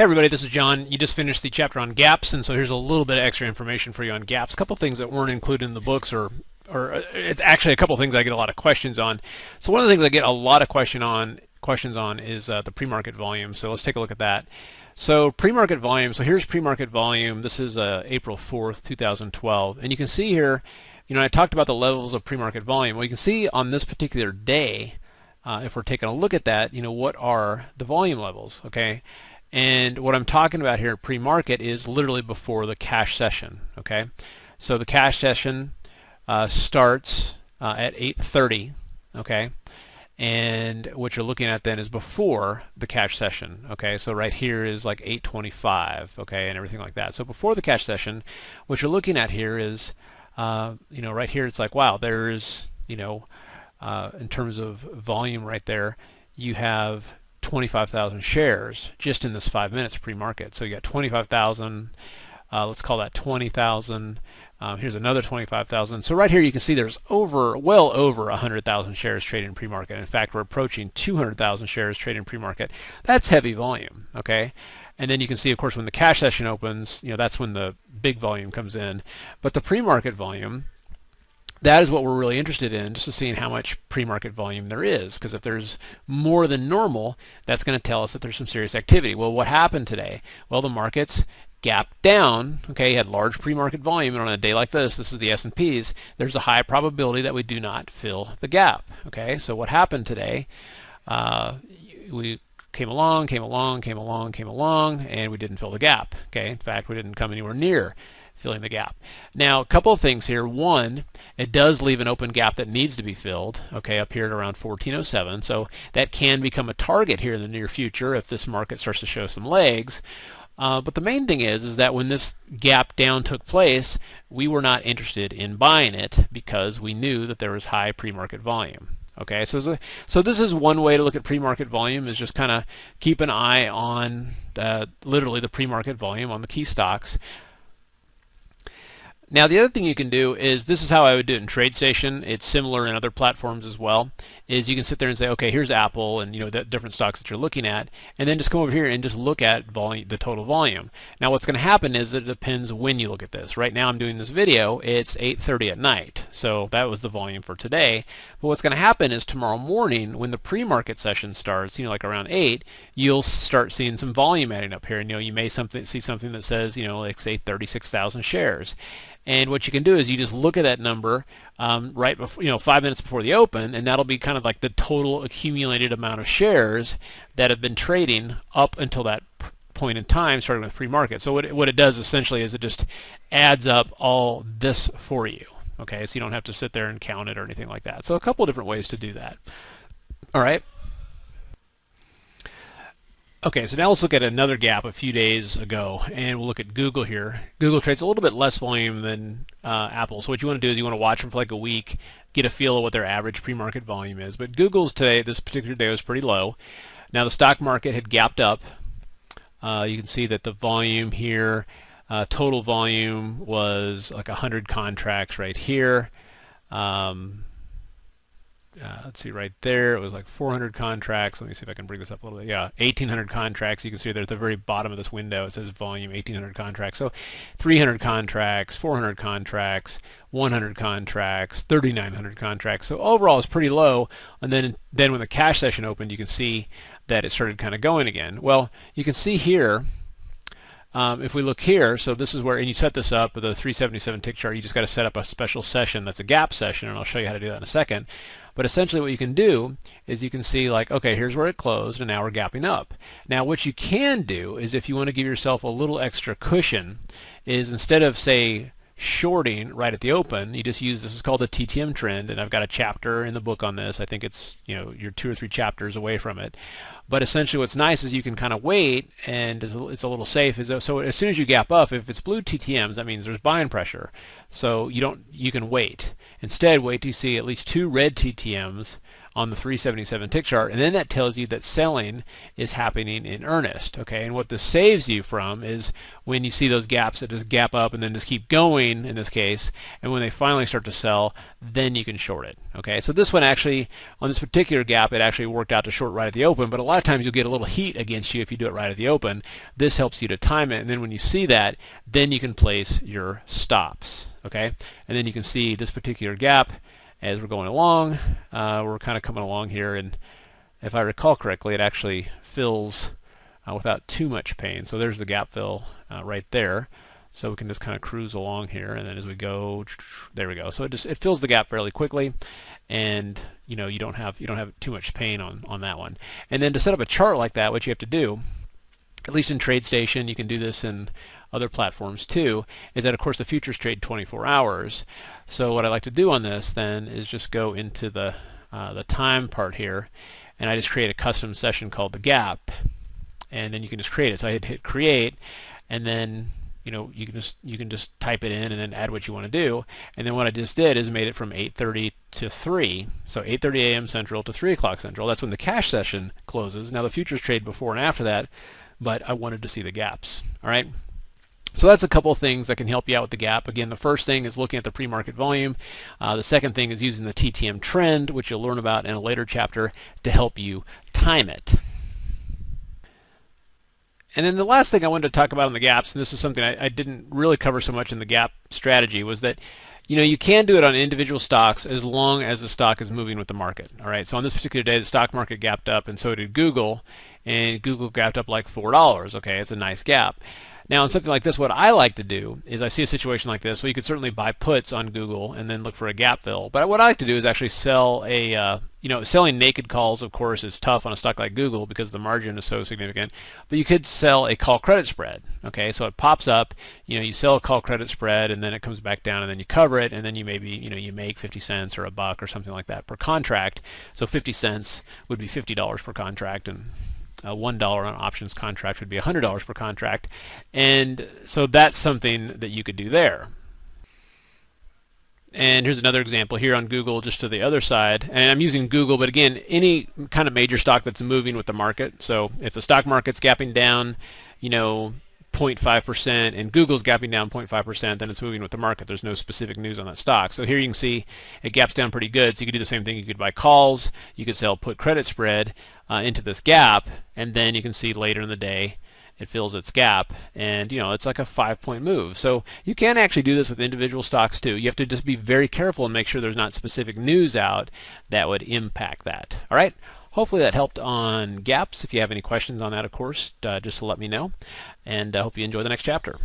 Hey everybody, this is John. You just finished the chapter on gaps, and so here's a little bit of extra information for you on gaps. A couple things that weren't included in the books, or it's actually a couple things I get a lot of questions on. So one of the things I get a lot of questions on is the pre-market volume. So let's take a look at that. So pre-market volume. So here's pre-market volume. This is April 4th, 2012, and you can see here. I talked about the levels of pre-market volume. Well, you can see on this particular day, if we're taking a look at that, what are the volume levels? Okay. And what I'm talking about here, pre-market, is literally before the cash session. Okay, so the cash session starts at 8:30. Okay, and what you're looking at then is before the cash session. Okay, so right here is like 8:25. Okay, and everything like that. So before the cash session, what you're looking at here is, right here it's like, wow, there's, in terms of volume right there, you have 25,000 shares just in this 5 minutes pre-market. So you got 25,000, let's call that 20,000. Here's another 25,000. So right here you can see there's well over 100,000 shares traded in pre-market. In fact, we're approaching 200,000 shares traded in pre-market. That's heavy volume, okay? And then you can see, of course, when the cash session opens, that's when the big volume comes in. But the pre-market volume, that is what we're really interested in, just to seeing how much pre-market volume there is, because if there's more than normal, that's going to tell us that there's some serious activity. Well, what happened today? Well, the markets gapped down. Okay, you had large pre-market volume, and on a day like this is the S&Ps, there's a high probability that we do not fill the gap. Okay, so what happened today? We came along, and we didn't fill the gap. Okay, in fact, we didn't come anywhere near filling the gap. Now, a couple of things here. One, it does leave an open gap that needs to be filled, okay, up here at around 1407. So that can become a target here in the near future if this market starts to show some legs. But the main thing is that when this gap down took place, we were not interested in buying it because we knew that there was high pre-market volume. Okay, so this is one way to look at pre-market volume, is just kind of keep an eye on literally the pre-market volume on the key stocks. Now, the other thing you can do is, this is how I would do it in TradeStation. It's similar in other platforms as well, is you can sit there and say, okay, here's Apple and the different stocks that you're looking at, and then just come over here and just look at volume, the total volume. Now, what's going to happen is it depends when you look at this. Right now I'm doing this video, it's 8:30 at night, so that was the volume for today. But what's going to happen is tomorrow morning when the pre-market session starts, like around 8, you'll start seeing some volume adding up here, and you may see something that says, like say 36,000 shares. And what you can do is you just look at that number right before, 5 minutes before the open, and that'll be kind of like the total accumulated amount of shares that have been trading up until that point in time, starting with pre-market. So what it does essentially is it just adds up all this for you. Okay, so you don't have to sit there and count it or anything like that. So a couple of different ways to do that. All right. Okay, so now let's look at another gap a few days ago, and we'll look at Google here. Google trades a little bit less volume than Apple, so what you want to do is you want to watch them for like a week, get a feel of what their average pre-market volume is. But Google's today, this particular day, was pretty low. Now the stock market had gapped up. You can see that the volume here, total volume was like 100 contracts right here. Let's see, right there it was like 400 contracts. Let me see if I can bring this up a little bit. Yeah, 1,800 contracts. You can see there at the very bottom of this window it says volume 1,800 contracts. So 300 contracts, 400 contracts, 100 contracts, 3,900 contracts. So overall it's pretty low. And then when the cash session opened, you can see that it started kind of going again. Well, you can see here, if we look here, so this is where, and you set this up with a 377 tick chart, you just got to set up a special session that's a gap session, and I'll show you how to do that in a second. But essentially what you can do is you can see like, okay, here's where it closed, and now we're gapping up. Now what you can do is, if you want to give yourself a little extra cushion, is instead of, say, shorting right at the open, you just use, this is called a TTM trend, and I've got a chapter in the book on this. I think it's, you're 2 or 3 chapters away from it. But essentially what's nice is you can kind of wait, and it's a little safe. So as soon as you gap up, if it's blue TTMs, that means there's buying pressure. So you can wait. Instead, wait till you see at least 2 red TTMs on the 377 tick chart, and then that tells you that selling is happening in earnest. Okay, and what this saves you from is when you see those gaps that just gap up and then just keep going in this case, and when they finally start to sell, then you can short it. Okay, so this one actually, on this particular gap, it actually worked out to short right at the open, but a lot of times you'll get a little heat against you if you do it right at the open. This helps you to time it, and then when you see that, then you can place your stops. Okay, and then you can see this particular gap as we're going along. We're kind of coming along here, and if I recall correctly, it actually fills without too much pain. So there's the gap fill right there. So we can just kind of cruise along here, and then as we go, there we go. So it fills the gap fairly quickly, and you don't have too much pain on that one. And then to set up a chart like that, what you have to do, at least in TradeStation, you can do this in other platforms too, is that of course the futures trade 24 hours. So what I like to do on this then is just go into the time part here, and I just create a custom session called the gap, and then you can just create it. So I hit create, and then you can just type it in and then add what you want to do. And then what I just did is made it from 8:30 to 3, so 8:30 a.m. Central to 3 o'clock Central. That's when the cash session closes. Now the futures trade before and after that, but I wanted to see the gaps. All right. So that's a couple of things that can help you out with the gap. Again, the first thing is looking at the pre-market volume. The second thing is using the TTM trend, which you'll learn about in a later chapter, to help you time it. And then the last thing I wanted to talk about on the gaps, and this is something I didn't really cover so much in the gap strategy, was that you can do it on individual stocks as long as the stock is moving with the market. All right. So on this particular day, the stock market gapped up, and so did Google, and Google gapped up like $4. Okay, it's a nice gap. Now, on something like this, what I like to do is I see a situation like this. Well, you could certainly buy puts on Google and then look for a gap fill. But what I like to do is actually sell a, selling naked calls, of course, is tough on a stock like Google because the margin is so significant. But you could sell a call credit spread. Okay, so it pops up, you sell a call credit spread, and then it comes back down, and then you cover it, and then you maybe, you make 50 cents or $1 or something like that per contract. So 50 cents would be $50 per contract, and $1 on options contract would be $100 per contract, and so that's something that you could do there. And here's another example here on Google, just to the other side, and I'm using Google, but again, any kind of major stock that's moving with the market. So if the stock market's gapping down 0.5% and Google's gapping down 0.5%, then it's moving with the market. There's no specific news on that stock. So here you can see it gaps down pretty good. So you could do the same thing. You could buy calls, you could sell put credit spread into this gap, and then you can see later in the day it fills its gap, and it's like a 5-point move. So you can actually do this with individual stocks too. You have to just be very careful and make sure there's not specific news out that would impact that. All right. Hopefully that helped on gaps. If you have any questions on that, of course, just let me know, and I hope you enjoy the next chapter.